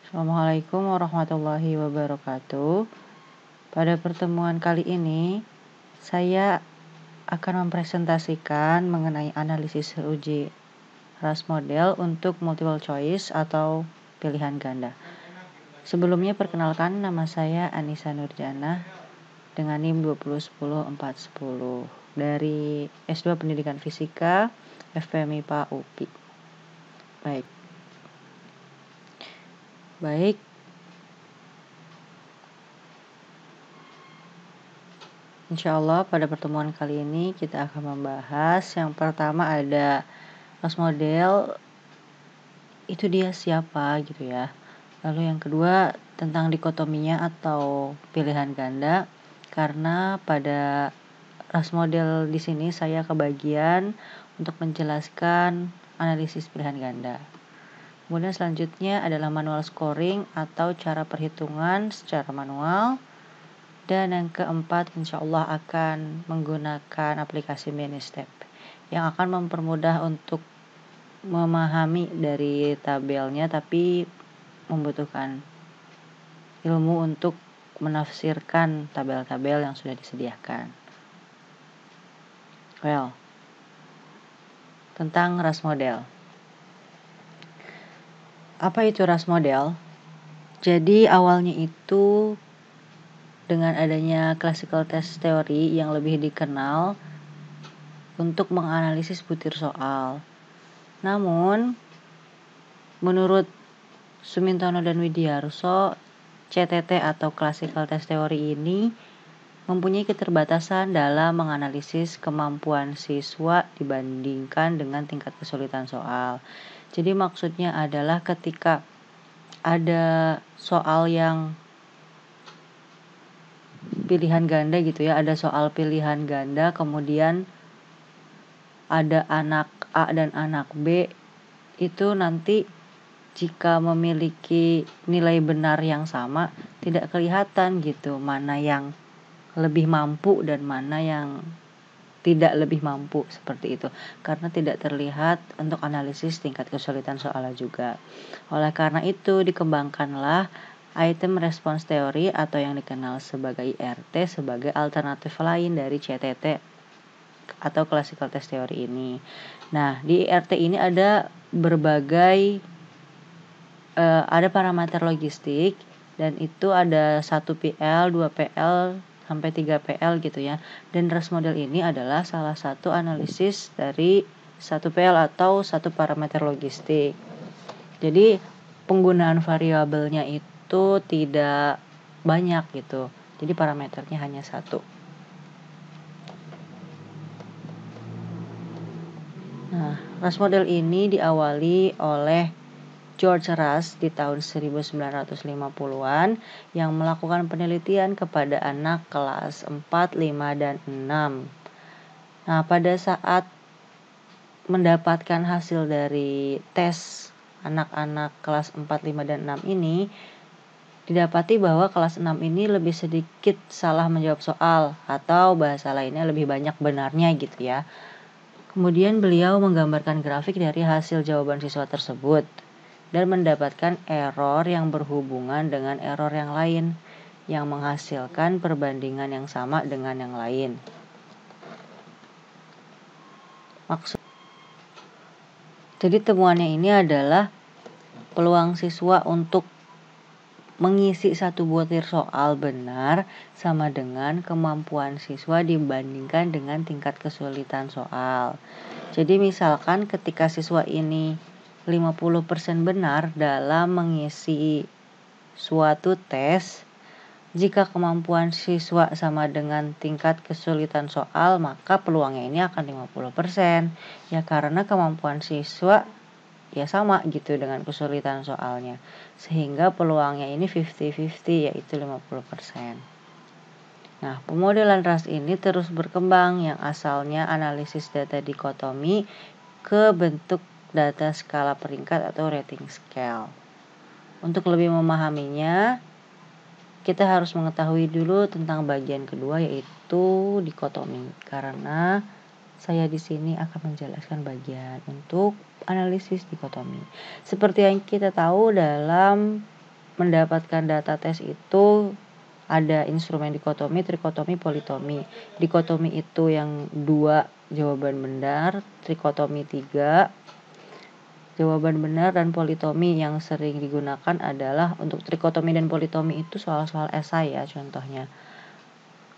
Assalamualaikum warahmatullahi wabarakatuh. Pada pertemuan kali ini, saya akan mempresentasikan mengenai analisis uji RAS model untuk multiple choice atau pilihan ganda. Sebelumnya perkenalkan, nama saya Anissa Nurjana dengan NIM 2010410 dari S2 Pendidikan Fisika FPMIPA UPI. Baik. Insyaallah pada pertemuan kali ini kita akan membahas yang pertama ada RAS model, itu dia siapa gitu ya. Lalu yang kedua tentang dikotominya atau pilihan ganda, karena pada RAS model di sini saya kebagian untuk menjelaskan analisis pilihan ganda. Kemudian selanjutnya adalah manual scoring atau cara perhitungan secara manual. Dan yang keempat, insya Allah akan menggunakan aplikasi Ministep yang akan mempermudah untuk memahami dari tabelnya, tapi membutuhkan ilmu untuk menafsirkan tabel-tabel yang sudah disediakan. Tentang RAS model. Apa itu RAS model? Jadi awalnya itu dengan adanya classical test theory yang lebih dikenal untuk menganalisis butir soal. Namun, menurut Sumintono dan Widiarso, CTT atau classical test theory ini mempunyai keterbatasan dalam menganalisis kemampuan siswa dibandingkan dengan tingkat kesulitan soal. Jadi maksudnya adalah ketika ada soal yang pilihan ganda gitu ya, ada soal pilihan ganda, kemudian ada anak A dan anak B, itu nanti jika memiliki nilai benar yang sama, tidak kelihatan gitu mana yang lebih mampu dan mana yang tidak lebih mampu, seperti itu, karena tidak terlihat untuk analisis tingkat kesulitan soalnya juga. Oleh karena itu dikembangkanlah item response theory atau yang dikenal sebagai IRT sebagai alternatif lain dari CTT atau classical test theory ini. Nah, di IRT ini ada berbagai ada parameter logistik, dan itu ada 1 PL, 2 PL sampai 3 PL gitu ya. Dan RAS model ini adalah salah satu analisis dari 1 PL atau satu parameter logistik. Jadi penggunaan variabelnya itu tidak banyak gitu. Jadi parameternya hanya 1. Nah, RAS model ini diawali oleh George Rush di tahun 1950-an yang melakukan penelitian kepada anak kelas 4, 5, dan 6. Nah, pada saat mendapatkan hasil dari tes anak-anak kelas 4, 5, dan 6 ini, didapati bahwa kelas 6 ini lebih sedikit salah menjawab soal, atau bahasa lainnya lebih banyak benarnya gitu ya. Kemudian beliau menggambarkan grafik dari hasil jawaban siswa tersebut dan mendapatkan error yang berhubungan dengan error yang lain yang menghasilkan perbandingan yang sama dengan yang lain. Jadi temuannya ini adalah peluang siswa untuk mengisi satu butir soal benar sama dengan kemampuan siswa dibandingkan dengan tingkat kesulitan soal. Jadi misalkan ketika siswa ini 50% benar dalam mengisi suatu tes, jika kemampuan siswa sama dengan tingkat kesulitan soal, maka peluangnya ini akan 50%. Ya karena kemampuan siswa ya sama gitu dengan kesulitan soalnya. Sehingga peluangnya ini 50-50, yaitu 50%. Nah, pemodelan RAS ini terus berkembang yang asalnya analisis data dikotomi ke bentuk data skala peringkat atau rating scale. Untuk lebih memahaminya, kita harus mengetahui dulu tentang bagian kedua, yaitu dikotomi, karena saya di sini akan menjelaskan bagian untuk analisis dikotomi. Seperti yang kita tahu dalam mendapatkan data tes itu ada instrumen dikotomi, trikotomi, politomi. Dikotomi itu yang 2 jawaban benar, trikotomi 3 jawaban benar, dan politomi yang sering digunakan adalah untuk trikotomi dan politomi itu soal-soal esai ya contohnya.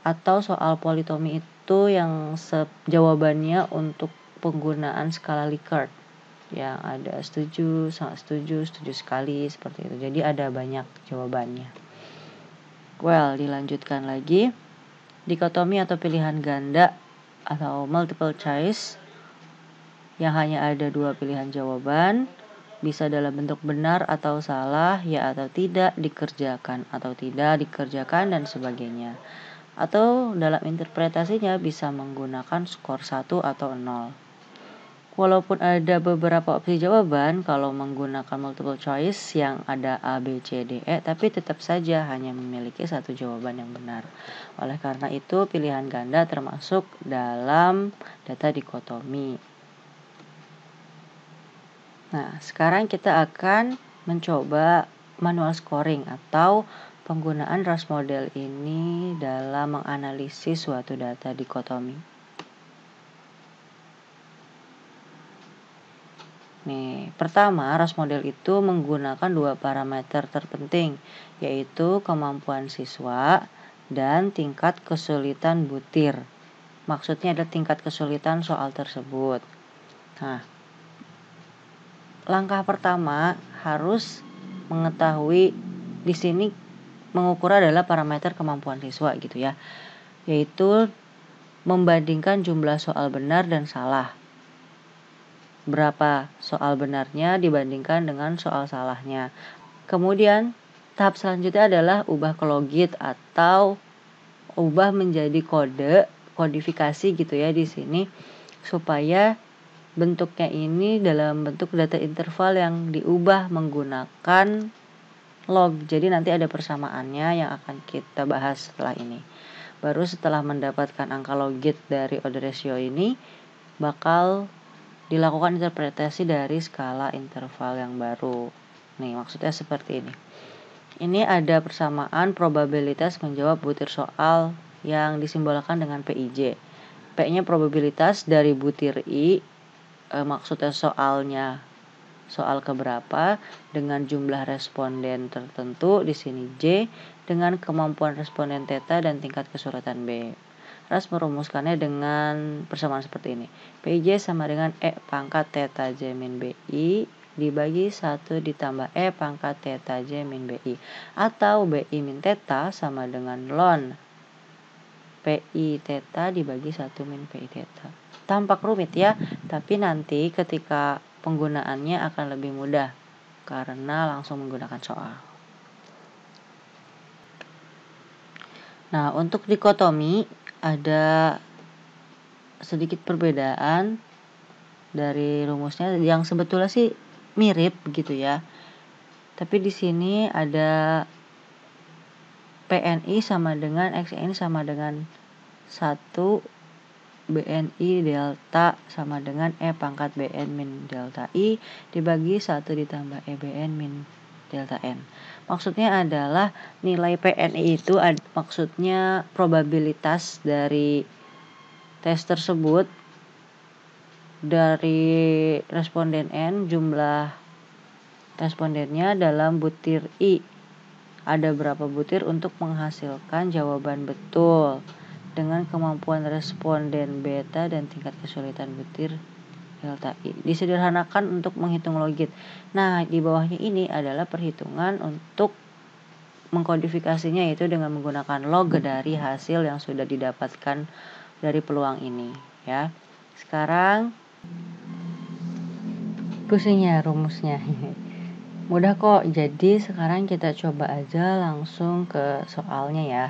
Atau soal politomi itu yang jawabannya untuk penggunaan skala Likert yang ada setuju, sangat setuju, setuju sekali, seperti itu. Jadi ada banyak jawabannya. Dilanjutkan lagi. Dikotomi atau pilihan ganda atau multiple choice yang hanya ada 2 pilihan jawaban, bisa dalam bentuk benar atau salah, ya atau tidak, dikerjakan atau tidak dikerjakan, dan sebagainya. Atau dalam interpretasinya bisa menggunakan skor 1 atau 0. Walaupun ada beberapa opsi jawaban kalau menggunakan multiple choice yang ada A, B, C, D, E, tapi tetap saja hanya memiliki 1 jawaban yang benar. Oleh karena itu, pilihan ganda termasuk dalam data dikotomi. Nah, sekarang kita akan mencoba manual scoring atau penggunaan RAS model ini dalam menganalisis suatu data dikotomi. Nih, pertama, RAS model itu menggunakan 2 parameter terpenting, yaitu kemampuan siswa dan tingkat kesulitan butir. Maksudnya adalah tingkat kesulitan soal tersebut. Nah, langkah pertama harus mengetahui di sini mengukur adalah parameter kemampuan siswa gitu ya, yaitu membandingkan jumlah soal benar dan salah. Berapa soal benarnya dibandingkan dengan soal salahnya. Kemudian tahap selanjutnya adalah ubah ke logit atau ubah menjadi kodifikasi gitu ya di sini, supaya bentuknya ini dalam bentuk data interval yang diubah menggunakan log. Jadi nanti ada persamaannya yang akan kita bahas setelah ini. Baru setelah mendapatkan angka logit dari odds ratio ini, bakal dilakukan interpretasi dari skala interval yang baru. Nih, maksudnya seperti ini. Ini ada persamaan probabilitas menjawab butir soal yang disimbolkan dengan PIJ. P-nya probabilitas dari butir I, maksudnya soal keberapa, dengan jumlah responden tertentu, di sini J, dengan kemampuan responden theta dan tingkat kesulitan B. RAS merumuskannya dengan persamaan seperti ini. PIJ sama dengan E pangkat theta J min BI dibagi 1 ditambah E pangkat theta J min BI. Atau BI min theta sama dengan ln PI theta dibagi 1 min PI theta. Tampak rumit ya, tapi nanti ketika penggunaannya akan lebih mudah karena langsung menggunakan soal. Nah, untuk dikotomi ada sedikit perbedaan dari rumusnya yang sebetulnya sih mirip gitu ya. Tapi di sini ada PNI sama dengan XNI sama dengan 1 BNI delta sama dengan E pangkat BN min delta I dibagi 1 ditambah EBN min delta N. Maksudnya adalah nilai PNI itu maksudnya probabilitas dari tes tersebut dari responden N, jumlah respondennya dalam butir I. Ada berapa butir untuk menghasilkan jawaban betul dengan kemampuan responden beta dan tingkat kesulitan butir delta I. Disederhanakan untuk menghitung logit. Nah, di bawahnya ini adalah perhitungan untuk mengkodifikasinya, yaitu dengan menggunakan log dari hasil yang sudah didapatkan dari peluang ini ya. Sekarang pusingnya rumusnya. Mudah kok. Jadi sekarang kita coba aja langsung ke soalnya ya.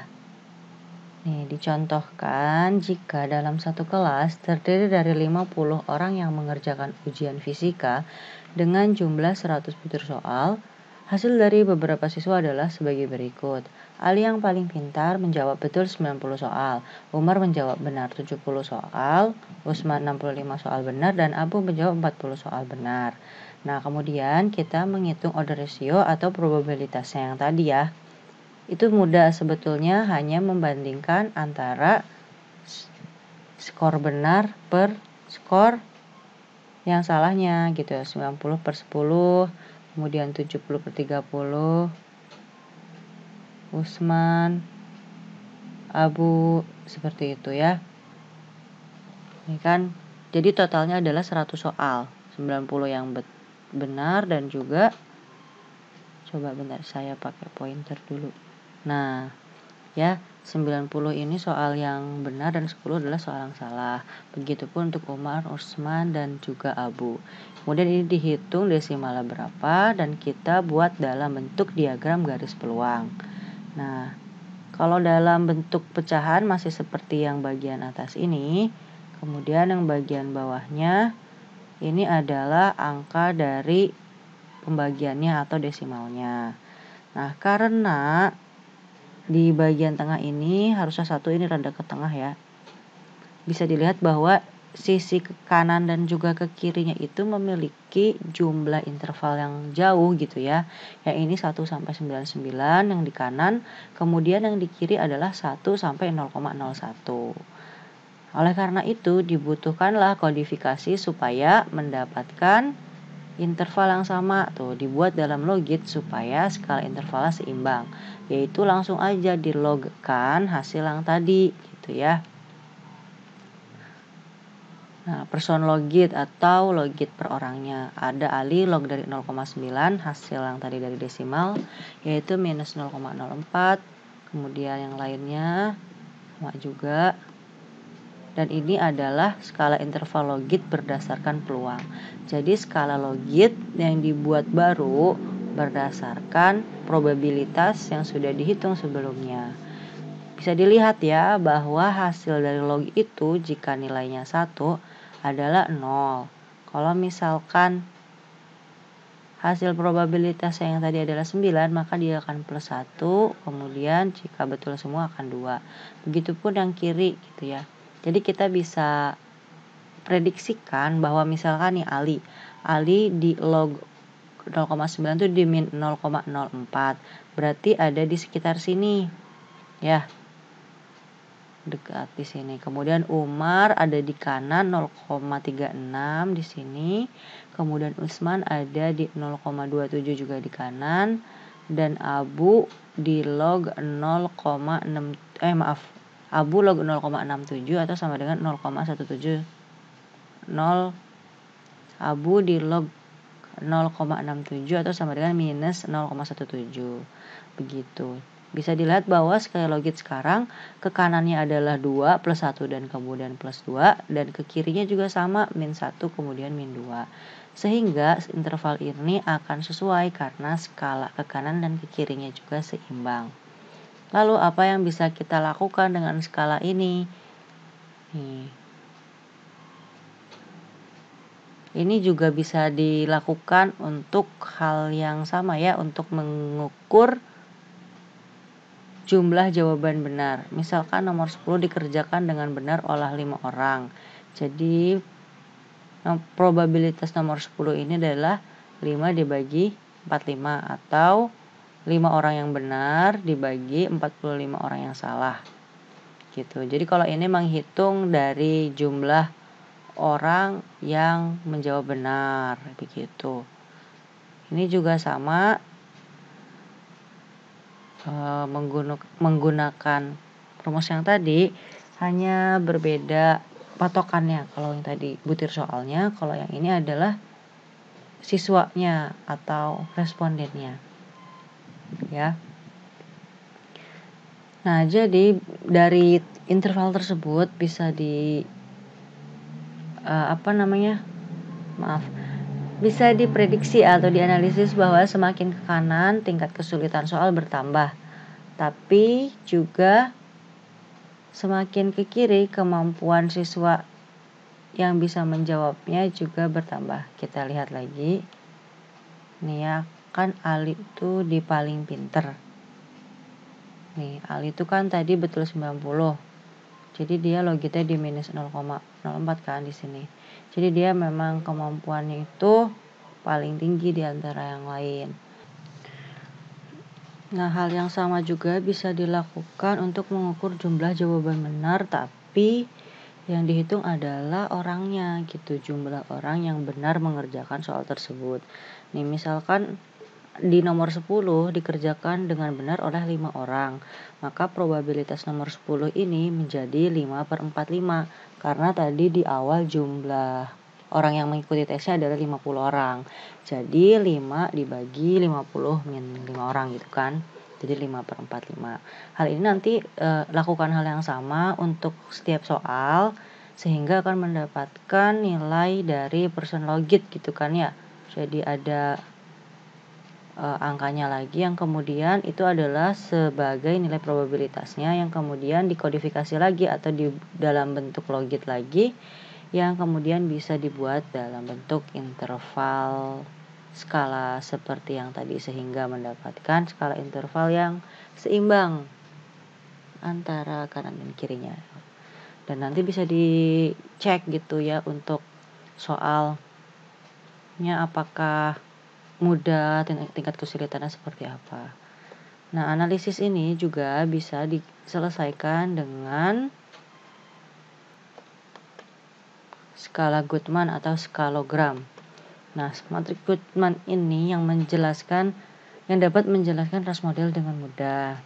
Nih, dicontohkan jika dalam satu kelas terdiri dari 50 orang yang mengerjakan ujian fisika dengan jumlah 100 butir soal, hasil dari beberapa siswa adalah sebagai berikut. Ali yang paling pintar menjawab betul 90 soal, Umar menjawab benar 70 soal, Usman 65 soal benar, dan Abu menjawab 40 soal benar. Nah, kemudian kita menghitung odds ratio atau probabilitasnya yang tadi ya. Itu mudah sebetulnya, hanya membandingkan antara skor benar per skor yang salahnya gitu ya. 90/10, kemudian 70/30, Usman, Abu, seperti itu ya. Ini kan jadi totalnya adalah 100 soal, 90 yang benar dan juga, coba bentar saya pakai pointer dulu. Nah, ya 90 ini soal yang benar dan 10 adalah soal yang salah. Begitupun untuk Umar, Usman, dan juga Abu. Kemudian ini dihitung desimalnya berapa dan kita buat dalam bentuk diagram garis peluang. Nah, kalau dalam bentuk pecahan masih seperti yang bagian atas ini. Kemudian yang bagian bawahnya ini adalah angka dari pembagiannya atau desimalnya. Nah, karena di bagian tengah ini harusnya satu ini rada ke tengah ya. Bisa dilihat bahwa sisi ke kanan dan juga ke kirinya itu memiliki jumlah interval yang jauh gitu ya. Yang ini 1 sampai 99 yang di kanan, kemudian yang di kiri adalah 1 sampai 0,01. Oleh karena itu dibutuhkanlah kodifikasi supaya mendapatkan interval yang sama. Tuh, dibuat dalam logit supaya skala intervalnya seimbang. Yaitu langsung aja dilogkan hasil yang tadi gitu ya. Nah, person logit atau logit per orangnya. Ada Ali log dari 0,9, hasil yang tadi dari desimal yaitu minus 0,04. Kemudian yang lainnya sama juga. Dan ini adalah skala interval logit berdasarkan peluang. Jadi skala logit yang dibuat baru berdasarkan probabilitas yang sudah dihitung sebelumnya. Bisa dilihat ya bahwa hasil dari log itu jika nilainya 1 adalah 0. Kalau misalkan hasil probabilitas yang tadi adalah 9, maka dia akan plus 1. Kemudian jika betul semua akan 2. Begitupun yang kiri gitu ya. Jadi kita bisa prediksikan bahwa misalkan nih Ali di log 0,9 itu di min 0,04. Berarti ada di sekitar sini. Ya. Dekat di sini. Kemudian Umar ada di kanan 0,36 di sini. Kemudian Usman ada di 0,27 juga di kanan, dan Abu di log 0,6 Abu log 0,67 atau sama dengan 0,17. Abu di log 0,67 atau sama dengan minus 0,17. Begitu. Bisa dilihat bahwa skala logit sekarang ke kanannya adalah 2 plus 1 dan kemudian plus 2, dan ke kirinya juga sama min 1 kemudian min 2. Sehingga interval ini akan sesuai karena skala ke kanan dan ke kirinya juga seimbang. Lalu apa yang bisa kita lakukan dengan skala ini? Ini juga bisa dilakukan untuk hal yang sama ya, untuk mengukur jumlah jawaban benar. Misalkan nomor 10 dikerjakan dengan benar oleh 5 orang. Jadi probabilitas nomor 10 ini adalah 5 dibagi 45 atau 5 orang yang benar dibagi 45 orang yang salah. Gitu. Jadi kalau ini menghitung dari jumlah orang yang menjawab benar, begitu. Ini juga sama, menggunakan rumus yang tadi, hanya berbeda patokannya. Kalau yang tadi butir soalnya, kalau yang ini adalah siswanya atau respondennya. Ya. Nah, jadi dari interval tersebut bisa bisa diprediksi atau dianalisis bahwa semakin ke kanan tingkat kesulitan soal bertambah, tapi juga semakin ke kiri kemampuan siswa yang bisa menjawabnya juga bertambah. Kita lihat lagi. Nih ya, kan Ali itu di paling pinter. Nih, Ali itu kan tadi betul 90. Jadi dia logitnya di minus 0,04 kan di sini. Jadi dia memang kemampuannya itu paling tinggi di antara yang lain. Nah, hal yang sama juga bisa dilakukan untuk mengukur jumlah jawaban benar, tapi yang dihitung adalah orangnya gitu, jumlah orang yang benar mengerjakan soal tersebut. Nih, misalkan di nomor 10 dikerjakan dengan benar oleh 5 orang, maka probabilitas nomor 10 ini menjadi 5/45, karena tadi di awal jumlah orang yang mengikuti tesnya adalah 50 orang. Jadi 5 dibagi 50 min 5 orang gitu kan. Jadi 5/45. Hal ini nanti lakukan hal yang sama untuk setiap soal, sehingga akan mendapatkan nilai dari persen logit gitu kan ya. Jadi ada angkanya lagi yang kemudian itu adalah sebagai nilai probabilitasnya, yang kemudian dikodifikasi lagi atau di dalam bentuk logit lagi, yang kemudian bisa dibuat dalam bentuk interval skala seperti yang tadi, sehingga mendapatkan skala interval yang seimbang antara kanan dan kirinya. Dan nanti bisa dicek gitu ya untuk soalnya apakah mudah, tingkat kesulitannya seperti apa. Nah, analisis ini juga bisa diselesaikan dengan skala Goodman atau skalogram. Nah, matriks Goodman ini yang dapat menjelaskan ras model dengan mudah.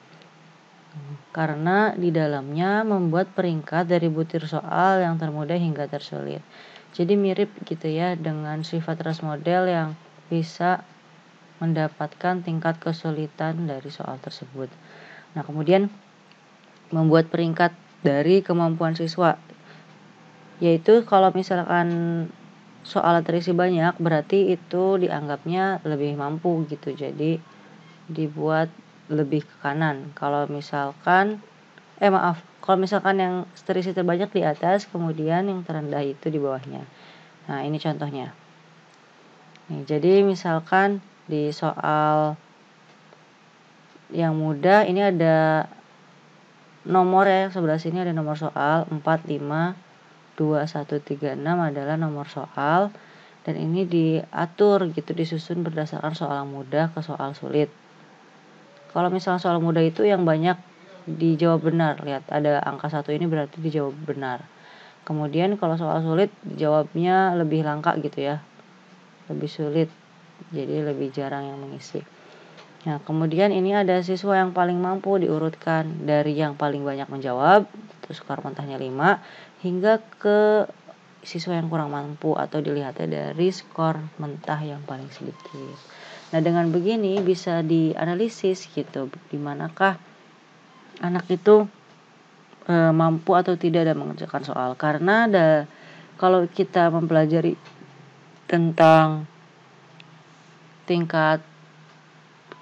Karena di dalamnya membuat peringkat dari butir soal yang termudah hingga tersulit. Jadi mirip gitu ya dengan sifat ras model yang bisa mendapatkan tingkat kesulitan dari soal tersebut. Nah, kemudian membuat peringkat dari kemampuan siswa, yaitu kalau misalkan soal terisi banyak, berarti itu dianggapnya lebih mampu gitu, jadi dibuat lebih ke kanan. Kalau misalkan yang terisi terbanyak di atas, kemudian yang terendah itu di bawahnya. Nah, ini contohnya. Nih, jadi misalkan di soal yang mudah ini ada nomor ya, sebelah sini ada nomor soal 4, 5, 2, 1, 3, 6 adalah nomor soal, dan ini diatur gitu, disusun berdasarkan soal mudah ke soal sulit. Kalau misalnya soal mudah itu yang banyak dijawab benar, lihat ada angka 1 ini berarti dijawab benar. Kemudian kalau soal sulit dijawabnya lebih langka gitu ya, lebih sulit, jadi lebih jarang yang mengisi. Nah, kemudian ini ada siswa yang paling mampu, diurutkan dari yang paling banyak menjawab, terus skor mentahnya 5, hingga ke siswa yang kurang mampu, atau dilihatnya dari skor mentah yang paling sedikit. Nah, dengan begini bisa dianalisis gitu, di manakah anak itu mampu atau tidak dalam mengerjakan soal. Karena kalau kita mempelajari tentang tingkat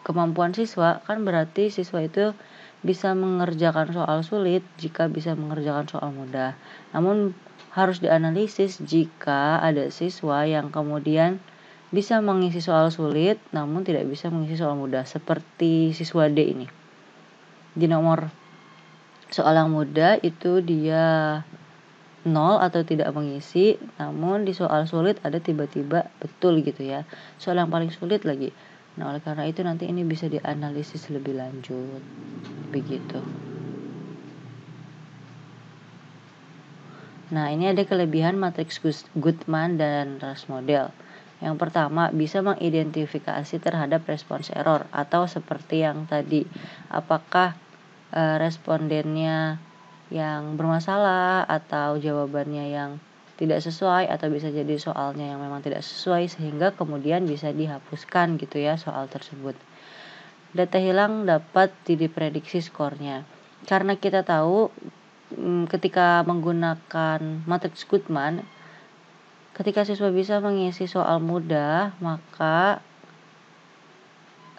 kemampuan siswa, kan berarti siswa itu bisa mengerjakan soal sulit jika bisa mengerjakan soal mudah. Namun harus dianalisis jika ada siswa yang kemudian bisa mengisi soal sulit namun tidak bisa mengisi soal mudah, seperti siswa D ini. Di nomor soal yang mudah itu dia 0 atau tidak mengisi, namun di soal sulit ada tiba-tiba betul gitu ya, soal yang paling sulit lagi. Nah, oleh karena itu nanti ini bisa dianalisis lebih lanjut begitu. Nah, ini ada kelebihan matriks Goodman dan ras model. Yang pertama, bisa mengidentifikasi terhadap respons error, atau seperti yang tadi, apakah respondennya yang bermasalah atau jawabannya yang tidak sesuai, atau bisa jadi soalnya yang memang tidak sesuai, sehingga kemudian bisa dihapuskan gitu ya soal tersebut. Data hilang dapat diprediksi skornya. Karena kita tahu ketika menggunakan matriks Goodman, ketika siswa bisa mengisi soal mudah, maka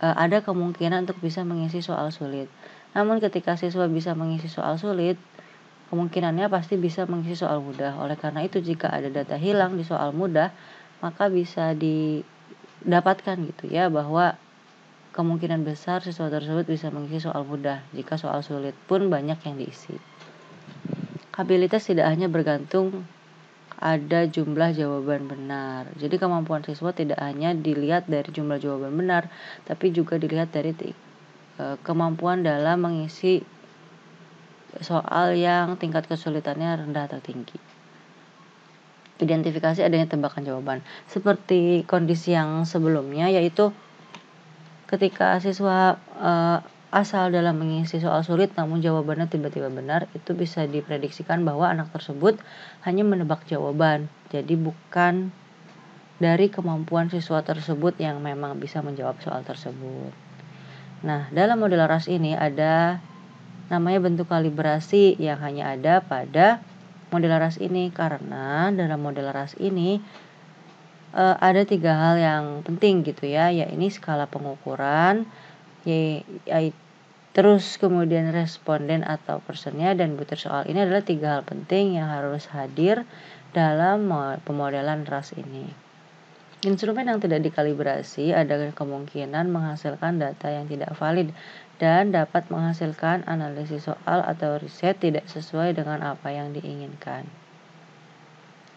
ada kemungkinan untuk bisa mengisi soal sulit. Namun ketika siswa bisa mengisi soal sulit, kemungkinannya pasti bisa mengisi soal mudah. Oleh karena itu, jika ada data hilang di soal mudah, maka bisa didapatkan gitu ya, bahwa kemungkinan besar siswa tersebut bisa mengisi soal mudah jika soal sulit pun banyak yang diisi. Kapabilitas tidak hanya bergantung ada jumlah jawaban benar. Jadi kemampuan siswa tidak hanya dilihat dari jumlah jawaban benar, tapi juga dilihat dari kemampuan dalam mengisi soal yang tingkat kesulitannya rendah atau tinggi. Identifikasi adanya tebakan jawaban. Seperti kondisi yang sebelumnya, yaitu ketika siswa asal dalam mengisi soal sulit namun jawabannya tiba-tiba benar, itu bisa diprediksikan bahwa anak tersebut hanya menebak jawaban. Jadi bukan dari kemampuan siswa tersebut yang memang bisa menjawab soal tersebut. Nah, dalam model RAS ini ada namanya bentuk kalibrasi yang hanya ada pada model RAS ini, karena dalam model RAS ini ada 3 hal yang penting gitu ya, yaitu skala pengukuran, terus kemudian responden atau personnya, dan butir soal. Ini adalah 3 hal penting yang harus hadir dalam pemodelan RAS ini. Instrumen yang tidak dikalibrasi ada kemungkinan menghasilkan data yang tidak valid dan dapat menghasilkan analisis soal atau riset tidak sesuai dengan apa yang diinginkan.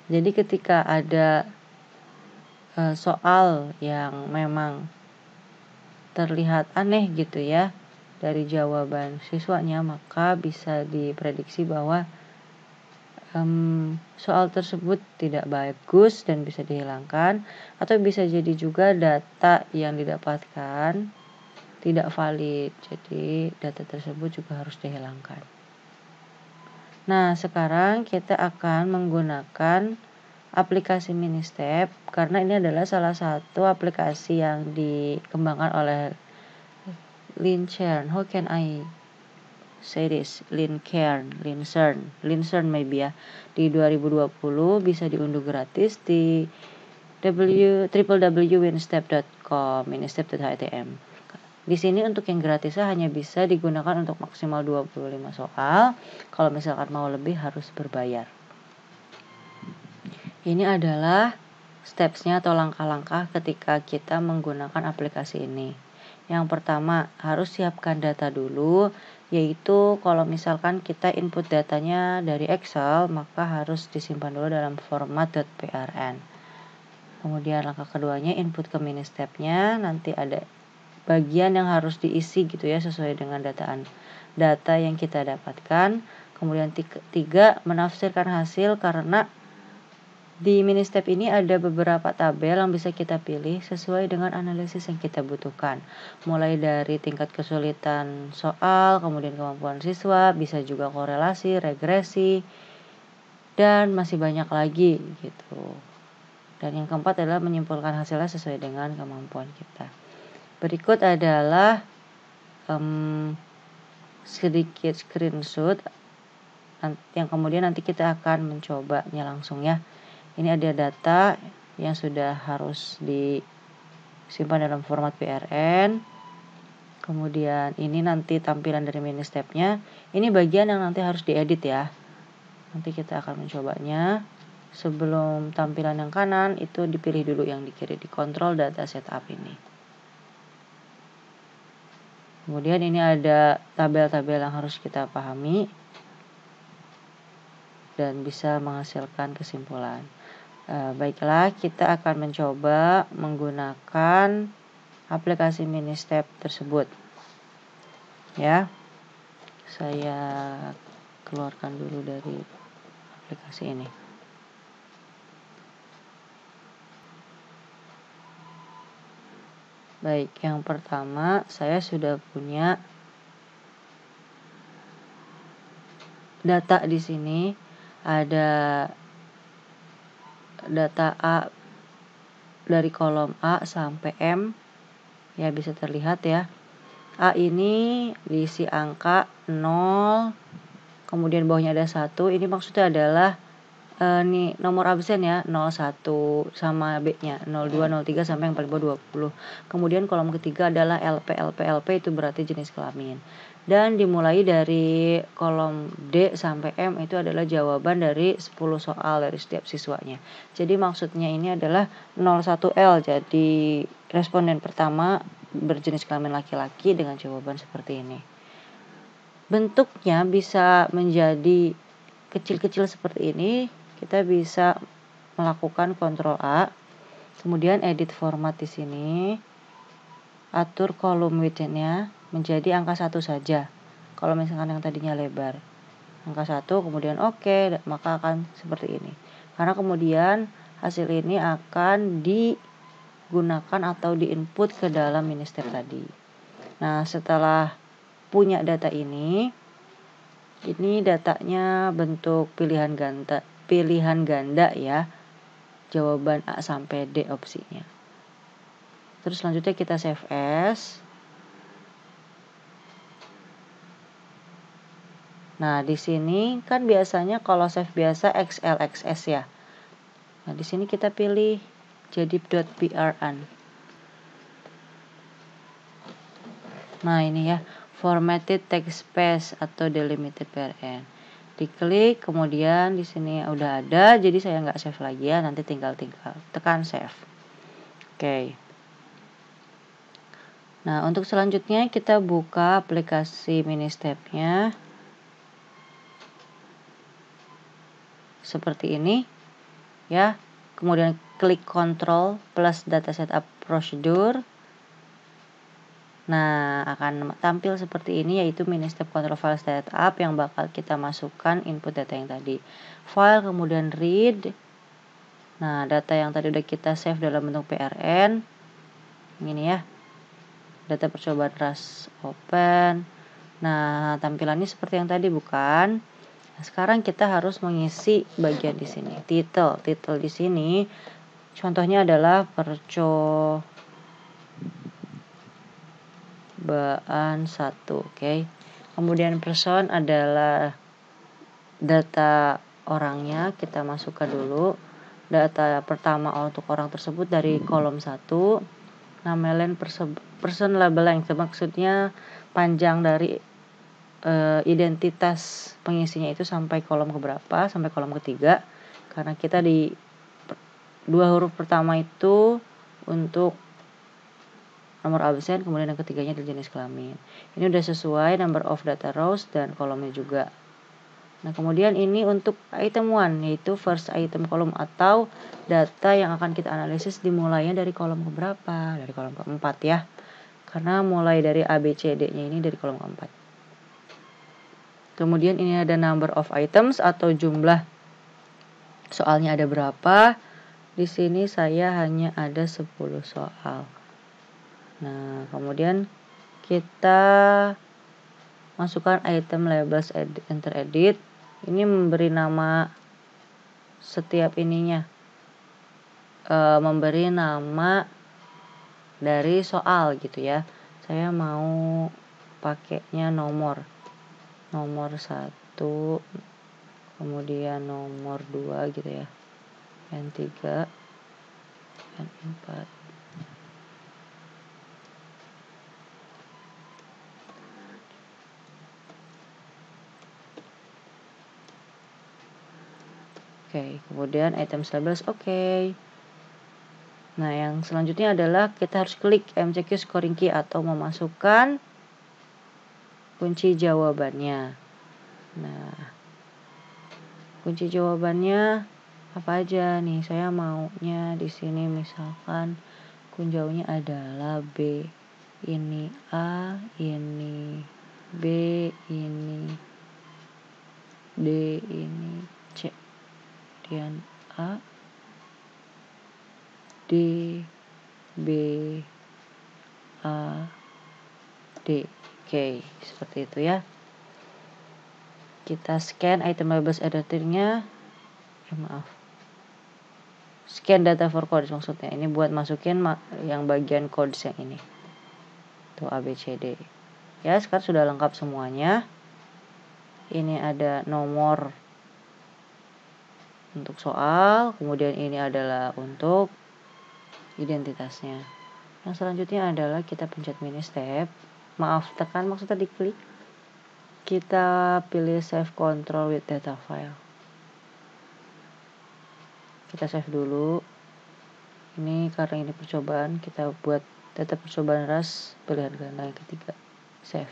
Jadi ketika ada soal yang memang terlihat aneh gitu ya dari jawaban siswanya, maka bisa diprediksi bahwa soal tersebut tidak bagus dan bisa dihilangkan, atau bisa jadi juga data yang didapatkan tidak valid, jadi data tersebut juga harus dihilangkan. Nah, sekarang kita akan menggunakan aplikasi Ministep, karena ini adalah salah satu aplikasi yang dikembangkan oleh Lincern. How can I say this? Lincern maybe ya. Di 2020 bisa diunduh gratis di www.winstep.com, winstep.htm. Di sini untuk yang gratisnya hanya bisa digunakan untuk maksimal 25 soal. Kalau misalkan mau lebih harus berbayar. Ini adalah steps-nya atau langkah-langkah ketika kita menggunakan aplikasi ini. Yang pertama, harus siapkan data dulu, yaitu kalau misalkan kita input datanya dari Excel, maka harus disimpan dulu dalam format .prn. Kemudian langkah keduanya, input ke Ministep-nya, nanti ada bagian yang harus diisi gitu ya, sesuai dengan data yang kita dapatkan. Kemudian 3, menafsirkan hasil, karena di Ministep ini ada beberapa tabel yang bisa kita pilih sesuai dengan analisis yang kita butuhkan. Mulai dari tingkat kesulitan soal, kemudian kemampuan siswa, bisa juga korelasi, regresi, dan masih banyak lagi gitu. Dan yang keempat adalah menyimpulkan hasilnya sesuai dengan kemampuan kita. Berikut adalah sedikit screenshot yang kemudian nanti kita akan mencobanya langsung ya. Ini ada data yang sudah harus disimpan dalam format PRN. Kemudian ini nanti tampilan dari Ministep-nya. Ini bagian yang nanti harus diedit ya. Nanti kita akan mencobanya. Sebelum tampilan yang kanan itu dipilih dulu yang di kiri, di kontrol data setup ini. Kemudian ini ada tabel-tabel yang harus kita pahami dan bisa menghasilkan kesimpulan. Baiklah, kita akan mencoba menggunakan aplikasi Ministep tersebut. Ya, saya keluarkan dulu dari aplikasi ini. Baik, yang pertama saya sudah punya data di sini. Ada data A dari kolom A sampai M, ya bisa terlihat ya. A ini diisi angka 0, kemudian bawahnya ada 1. Ini maksudnya adalah nih nomor absen ya, 01 sama B-nya 02, 03 sampai yang paling bawah 20. Kemudian kolom ketiga adalah LP itu berarti jenis kelamin. Dan dimulai dari kolom D sampai M itu adalah jawaban dari 10 soal dari setiap siswanya. Jadi maksudnya ini adalah 01L. Jadi responden pertama berjenis kelamin laki-laki dengan jawaban seperti ini. Bentuknya bisa menjadi kecil-kecil seperti ini. Kita bisa melakukan Ctrl A, kemudian edit format di sini, atur kolom width-nya menjadi angka 1 saja. Kalau misalkan yang tadinya lebar, angka 1, kemudian oke, maka akan seperti ini. Karena kemudian hasil ini akan digunakan atau diinput ke dalam mini-step tadi. Nah, setelah punya data ini datanya bentuk pilihan ganda ya, jawaban A sampai D opsinya. Terus selanjutnya kita save as. Nah, di sini kan biasanya kalau save biasa XLXS ya. Nah, di sini kita pilih jadi .prn. Nah, ini ya, formatted text space atau delimited PRN. Diklik, kemudian di sini udah ada, jadi saya nggak save lagi ya, nanti tinggal tekan save. Oke. Nah, untuk selanjutnya kita buka aplikasi mini-step-nya. Seperti ini ya. Kemudian klik Ctrl plus data setup procedure. Nah, akan tampil seperti ini, yaitu mini-step control file setup yang bakal kita masukkan input data yang tadi. File, kemudian read. Nah, data yang tadi udah kita save dalam bentuk PRN. Ini ya. Data percobaan RAS open. Nah, tampilannya seperti yang tadi bukan? Nah, sekarang kita harus mengisi bagian di sini. Title di sini contohnya adalah percobaan 1, oke. Kemudian person adalah data orangnya, kita masukkan dulu. Data pertama untuk orang tersebut dari kolom 1. Nama len person label length, maksudnya panjang dari identitas pengisinya itu sampai kolom keberapa, sampai kolom ketiga. Karena kita di 2 huruf pertama itu untuk nomor absen, kemudian yang ketiganya adalah jenis kelamin. Ini udah sesuai number of data rows dan kolomnya juga. Nah, kemudian ini untuk item 1, yaitu first item column atau data yang akan kita analisis dimulainya dari kolom keberapa? Dari kolom keempat ya. Karena mulai dari A, B, C, D-nya ini dari kolom keempat. Kemudian ini ada number of items atau jumlah soalnya ada berapa. Di sini saya hanya ada 10 soal. Nah, kemudian kita masukkan item labels enter edit. Ini memberi nama setiap ininya. Memberi nama dari soal gitu ya. Saya mau pakainya nomor 1, kemudian nomor 2 gitu ya. N3, N4. Oke, kemudian item labels oke. Nah, yang selanjutnya adalah kita harus klik MCQ scoring key atau memasukkan kunci jawabannya. Nah, kunci jawabannya apa aja nih? Saya maunya di sini misalkan kunjaunya adalah B. Ini A, ini B, ini D, ini C. Kemudian A, D, B, A, D. Oke, seperti itu ya. Kita scan item labels editornya. Scan data for codes maksudnya. Ini buat masukin yang bagian codes yang ini. Tuh A, B, C, D. Ya, sekarang sudah lengkap semuanya. Ini ada nomor untuk soal, kemudian ini adalah untuk identitasnya. Yang selanjutnya adalah kita pencet mini step. Maaf, tekan maksudnya diklik. Kita pilih save control with data file. Kita save dulu. Ini karena ini percobaan, kita buat data percobaan RAS pilihan ganda yang ketiga. Save.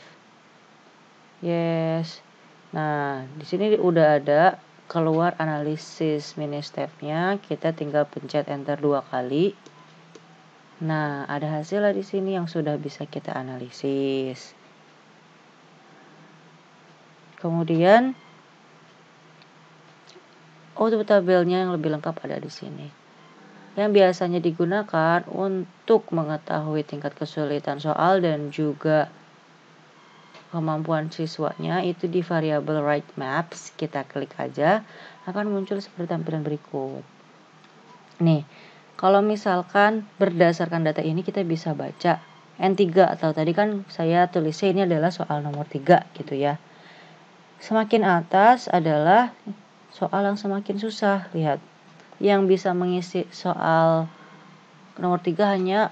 Yes. Nah, di sini udah ada keluar analisis mini stepnya, kita tinggal pencet enter 2 kali. Nah, ada hasilnya di sini yang sudah bisa kita analisis. Kemudian untuk tabelnya yang lebih lengkap ada di sini. Yang biasanya digunakan untuk mengetahui tingkat kesulitan soal dan juga kemampuan siswanya itu di variabel right maps. Kita klik aja, akan muncul seperti tampilan berikut. Nih, kalau misalkan berdasarkan data ini kita bisa baca N3 atau tadi kan saya tulisnya ini adalah soal nomor 3 gitu ya. Semakin atas adalah soal yang semakin susah. Lihat, yang bisa mengisi soal nomor 3 hanya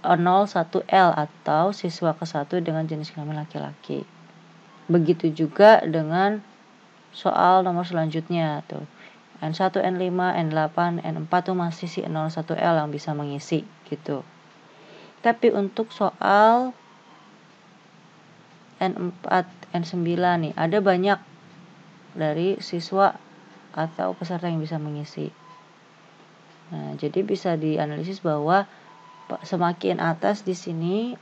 01L atau siswa ke-1 dengan jenis kelamin laki-laki. Begitu juga dengan soal nomor selanjutnya tuh. N1, N5, N8, N4 tuh masih si 01L yang bisa mengisi gitu. Tapi untuk soal N4, N9 nih, ada banyak dari siswa atau peserta yang bisa mengisi. Nah, jadi bisa dianalisis bahwa semakin atas di sini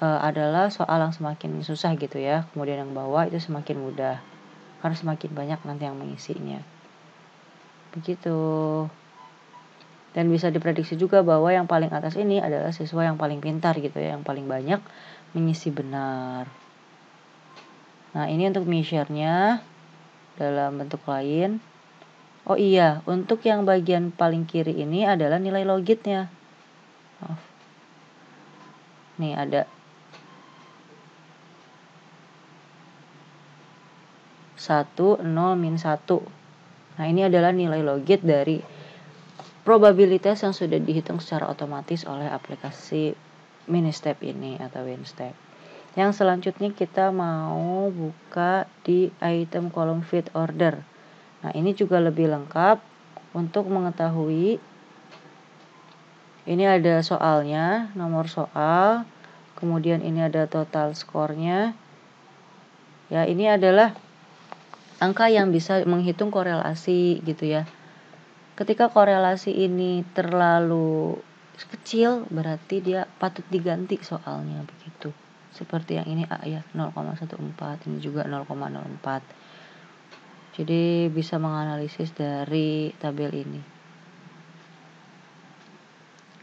adalah soal yang semakin susah gitu ya. Kemudian yang bawah itu semakin mudah. Karena semakin banyak nanti yang mengisinya. Begitu. Dan bisa diprediksi juga bahwa yang paling atas ini adalah siswa yang paling pintar gitu ya, yang paling banyak mengisi benar. Nah, ini untuk measure-nya dalam bentuk lain. Oh iya, untuk yang bagian paling kiri ini adalah nilai logitnya. Maaf. Nih ada 1, 0, min 1. Nah, ini adalah nilai logit dari probabilitas yang sudah dihitung secara otomatis oleh aplikasi Ministep ini atau WinStep. Yang selanjutnya kita mau buka di item kolom feed order. Nah, ini juga lebih lengkap untuk mengetahui. Ini ada soalnya, nomor soal, kemudian ini ada total skornya. Ya, ini adalah angka yang bisa menghitung korelasi gitu ya. Ketika korelasi ini terlalu kecil, berarti dia patut diganti soalnya begitu. Seperti yang ini A ya, 0,14, ini juga 0,04. Jadi bisa menganalisis dari tabel ini.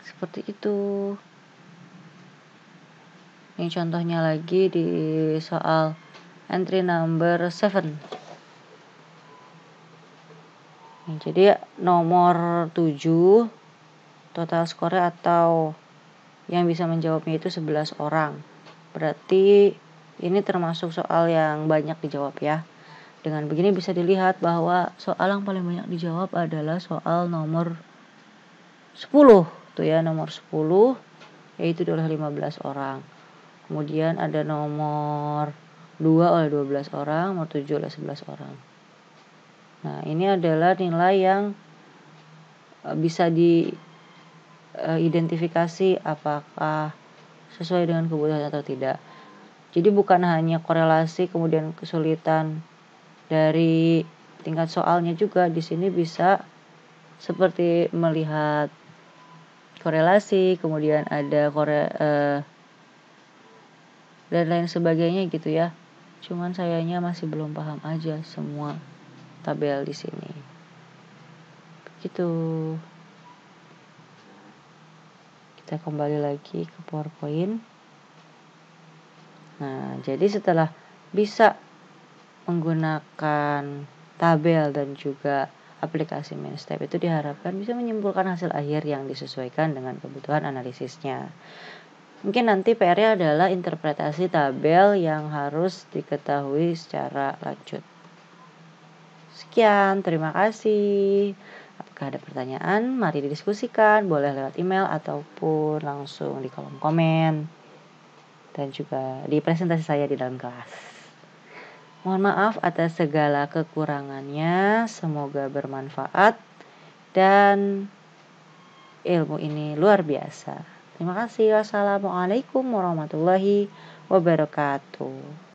Seperti itu. Ini contohnya lagi di soal entry number 7. Jadi nomor 7 total skornya atau yang bisa menjawabnya itu 11 orang. Berarti ini termasuk soal yang banyak dijawab ya. Dengan begini bisa dilihat bahwa soal yang paling banyak dijawab adalah soal nomor 10. Tuh ya, nomor 10 yaitu oleh 15 orang. Kemudian ada nomor 2 oleh 12 orang, nomor 7 oleh 11 orang. Nah, ini adalah nilai yang bisa diidentifikasi apakah sesuai dengan kebutuhan atau tidak. Jadi bukan hanya korelasi kemudian kesulitan dari tingkat soalnya juga, di sini bisa seperti melihat korelasi, kemudian ada dan lain sebagainya gitu ya. Cuman sayangnya masih belum paham aja semua tabel di sini. Begitu. Kita kembali lagi ke PowerPoint. Nah, jadi setelah bisa menggunakan tabel dan juga aplikasi Ministep itu diharapkan bisa menyimpulkan hasil akhir yang disesuaikan dengan kebutuhan analisisnya. Mungkin nanti PR-nya adalah interpretasi tabel yang harus diketahui secara lanjut. Sekian, terima kasih. Apakah ada pertanyaan? Mari didiskusikan, boleh lewat email ataupun langsung di kolom komen. Dan juga di presentasi saya di dalam kelas. Mohon maaf atas segala kekurangannya, semoga bermanfaat dan ilmu ini luar biasa. Terima kasih. Wassalamualaikum warahmatullahi wabarakatuh.